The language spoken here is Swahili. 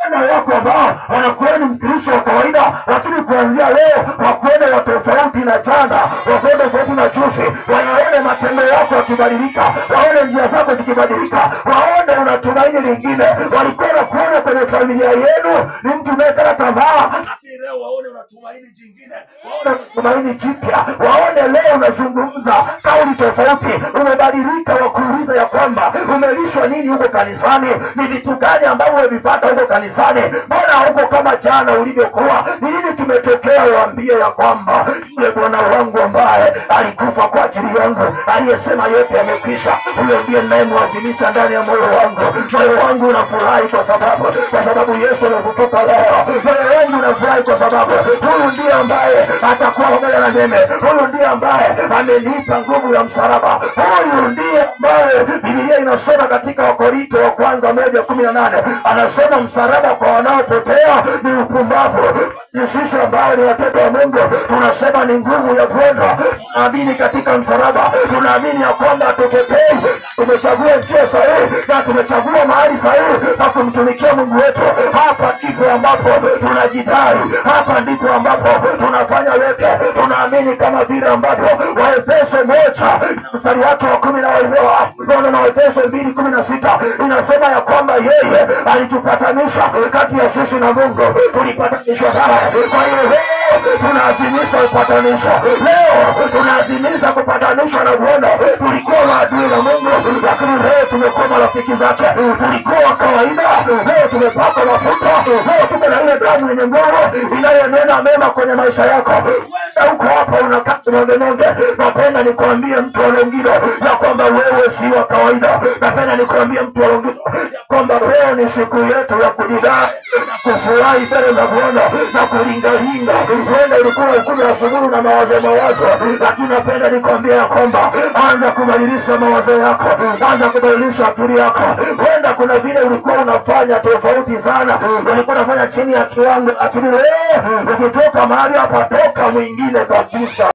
Vijana wako ambao wanakuwa ni Mkristo wa kawaida, lakini kuanzia leo wakuone wa tofauti na jana, wakuone tofauti na juzi, waone matendo yako yakibadilika, waone njia zako zikibadilika, waone unatumaini lingine. Walikuwa kuona kwenye familia yenu ni mtu unayekata tamaa, lakini leo waone unatumaini jingine, waone unatumaini jipya, waone leo unazungumza kauli tofauti, umebadilika. Wakuuliza ya kwamba umelishwa nini huko kanisani, ni vitu gani ambavyo umevipata huko kanisani, mbona huko kama jana ulivyokuwa, ni nini kimetokea? Waambie ya kwamba yule Bwana wangu ambaye alikufa kwa ajili yangu, aliyesema yote yamekwisha, huyo ndiye ninayemwazimisha ndani ya moyo wangu. Moyo wangu unafurahi kwa sababu Yesu amekutoka leo. Moyo wangu unafurahi kwa sababu huyu ndiye ambaye atakuwa pamoja na mimi. Huyu ndiye ambaye amenipa nguvu ya msalaba. Huyu ndiye ambaye Biblia inasema katika Wakorintho wa kwanza 1:18, anasema msalaba kwa wanaopotea ni upumbavu, sisi ambao ni watoto wa Mungu tunasema ni nguvu ya Bwana. Tunaamini katika msalaba, tunaamini ya kwamba tutokei, tumechagua njia sahihi na tumechagua mahali sahihi pa kumtumikia Mungu wetu. Hapa ndipo ambapo tunajidai, hapa ndipo ambapo tunafanya yote. Tunaamini kama vile ambavyo Waefeso 1 mstari wake wa 10 na Waefeso 2:16 inasema ya kwamba yeye alitupatanisha kati ya sisi na Mungu, tulipatanishwa naye. Kwa hiyo leo tunaazimisha upatanisho, leo tunaazimisha kupatanishwa na Bwana. Tulikuwa maadui na Mungu, lakini leo tumekuwa marafiki zake. Tulikuwa kawaida, leo tumepaka mafuta, leo tuko na ile damu yenye nguvu inayonena mema kwenye maisha yako. Wenda uko hapa unakaa nonge, napenda nikwambie mtu wa Longido ya kwamba wewe si wa kawaida. Napenda nikwambie mtu wa Longido ya kwamba leo ni siku yetu ya kujidai na kufurahi mbele za Bwana na kulingalinga. Wenda ulikuwa ukuja asubuhi na mawazo, lakini napenda nikwambie ya kwamba anza kubadilisha mawazo yako, anza kubadilisha akili yako. Wenda kuna vile ulikuwa unafanya tofauti sana, ulikuwa unafanya chini ya kiwango, lakini leo ukitoka mahali hapa, toka mwingine kabisa.